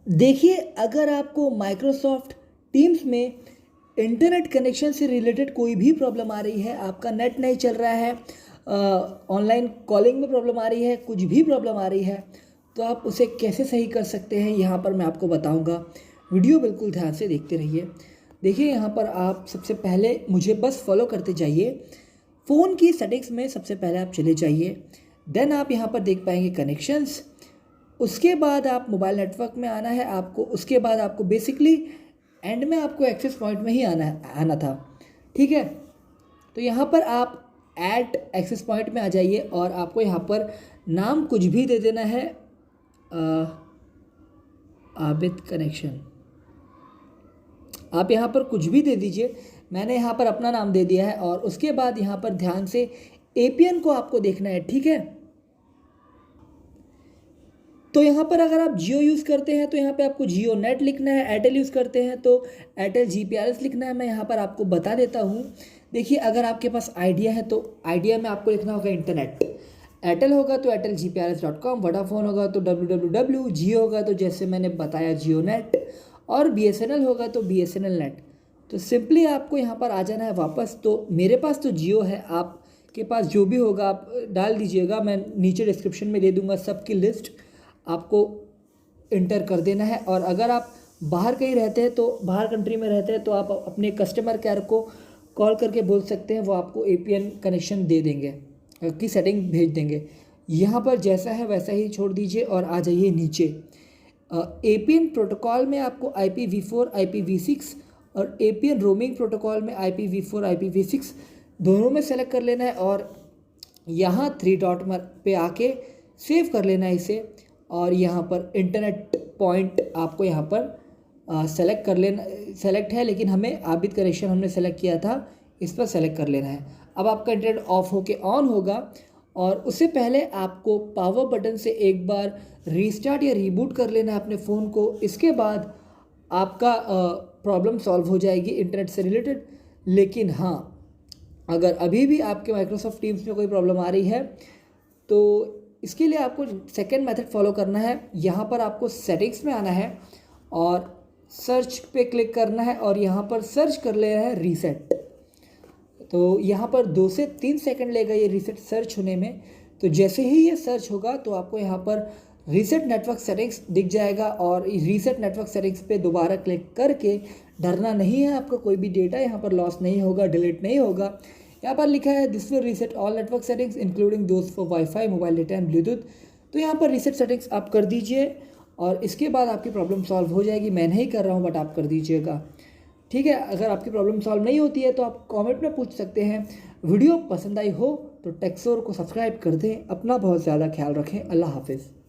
देखिए, अगर आपको माइक्रोसॉफ्ट टीम्स में इंटरनेट कनेक्शन से रिलेटेड कोई भी प्रॉब्लम आ रही है, आपका नेट नहीं चल रहा है, ऑनलाइन कॉलिंग में प्रॉब्लम आ रही है, कुछ भी प्रॉब्लम आ रही है, तो आप उसे कैसे सही कर सकते हैं यहाँ पर मैं आपको बताऊँगा। वीडियो बिल्कुल ध्यान से देखते रहिए। देखिए, यहाँ पर आप सबसे पहले मुझे बस फॉलो करते जाइए। फ़ोन की सेटिंग्स में सबसे पहले आप चले जाइए। देन आप यहाँ पर देख पाएंगे कनेक्शंस। उसके बाद आप मोबाइल नेटवर्क में आना है आपको। उसके बाद आपको बेसिकली एंड में आपको एक्सेस पॉइंट में ही आना था। ठीक है, तो यहाँ पर आप ऐड एक्सेस पॉइंट में आ जाइए और आपको यहाँ पर नाम कुछ भी दे देना है, आबिद कनेक्शन। आप यहाँ पर कुछ भी दे दीजिए। मैंने यहाँ पर अपना नाम दे दिया है और उसके बाद यहाँ पर ध्यान से एपीएन को आपको देखना है। ठीक है, तो यहाँ पर अगर आप जियो यूज़ करते हैं तो यहाँ पे आपको जियो नेट लिखना है। एयरटेल यूज़ करते हैं तो एयरटेल जीपीआरएस लिखना है। मैं यहाँ पर आपको बता देता हूँ। देखिए, अगर आपके पास आइडिया है तो आइडिया में आपको लिखना होगा इंटरनेट। एयरटेल होगा तो airtelgprs.com, वोडाफोन होगा तो www, जियो होगा तो जैसे मैंने बताया जियो नेट, और बीएसएनएल होगा तो बीएसएनएल नेट। तो सिंपली आपको यहाँ पर आ जाना है वापस। तो मेरे पास तो जियो है, आपके पास जो भी होगा आप डाल दीजिएगा। मैं नीचे डिस्क्रिप्शन में दे दूँगा सबकी लिस्ट, आपको इंटर कर देना है। और अगर आप बाहर कहीं रहते हैं तो बाहर कंट्री में रहते हैं तो आप अपने कस्टमर केयर को कॉल करके बोल सकते हैं, वो आपको एपीएन कनेक्शन दे देंगे, की सेटिंग भेज देंगे। यहाँ पर जैसा है वैसा ही छोड़ दीजिए और आ जाइए नीचे। एपीएन प्रोटोकॉल में आपको IPv4 IPv6 और एपीएन रोमिंग प्रोटोकॉल में IPv4 IPv6 दोनों में सेलेक्ट कर लेना है और यहाँ 3 डॉट पे आके सेव कर लेना है इसे। और यहाँ पर इंटरनेट पॉइंट आपको यहाँ पर सेलेक्ट कर लेना, सेलेक्ट है लेकिन हमें आबिद कनेक्शन हमने सेलेक्ट किया था, इस पर सेलेक्ट कर लेना है। अब आपका इंटरनेट ऑफ होके ऑन होगा और उससे पहले आपको पावर बटन से एक बार रीस्टार्ट या रीबूट कर लेना है अपने फ़ोन को। इसके बाद आपका प्रॉब्लम सॉल्व हो जाएगी इंटरनेट से रिलेटेड। लेकिन हाँ, अगर अभी भी आपके माइक्रोसॉफ्ट टीम्स में कोई प्रॉब्लम आ रही है तो इसके लिए आपको सेकेंड मेथड फॉलो करना है। यहाँ पर आपको सेटिंग्स में आना है और सर्च पे क्लिक करना है और यहाँ पर सर्च कर लेना है रीसेट। तो यहाँ पर 2 से 3 सेकंड लेगा ये रीसेट सर्च होने में। तो जैसे ही ये सर्च होगा तो आपको यहाँ पर रीसेट नेटवर्क सेटिंग्स दिख जाएगा और रीसेट नेटवर्क सेटिंग्स पे दोबारा क्लिक करके डरना नहीं है, आपको कोई भी डेटा यहाँ पर लॉस नहीं होगा, डिलीट नहीं होगा। यहाँ पर लिखा है this will reset all network settings including those for wifi, mobile data and Bluetooth. तो यहाँ पर रीसेट सेटिंग्स आप कर दीजिए और इसके बाद आपकी प्रॉब्लम सॉल्व हो जाएगी। मैं नहीं कर रहा हूँ बट आप कर दीजिएगा। ठीक है, अगर आपकी प्रॉब्लम सॉल्व नहीं होती है तो आप कमेंट में पूछ सकते हैं। वीडियो पसंद आई हो तो टेक्सोर को सब्सक्राइब कर दें। अपना बहुत ज़्यादा ख्याल रखें। अल्लाह हाफिज़।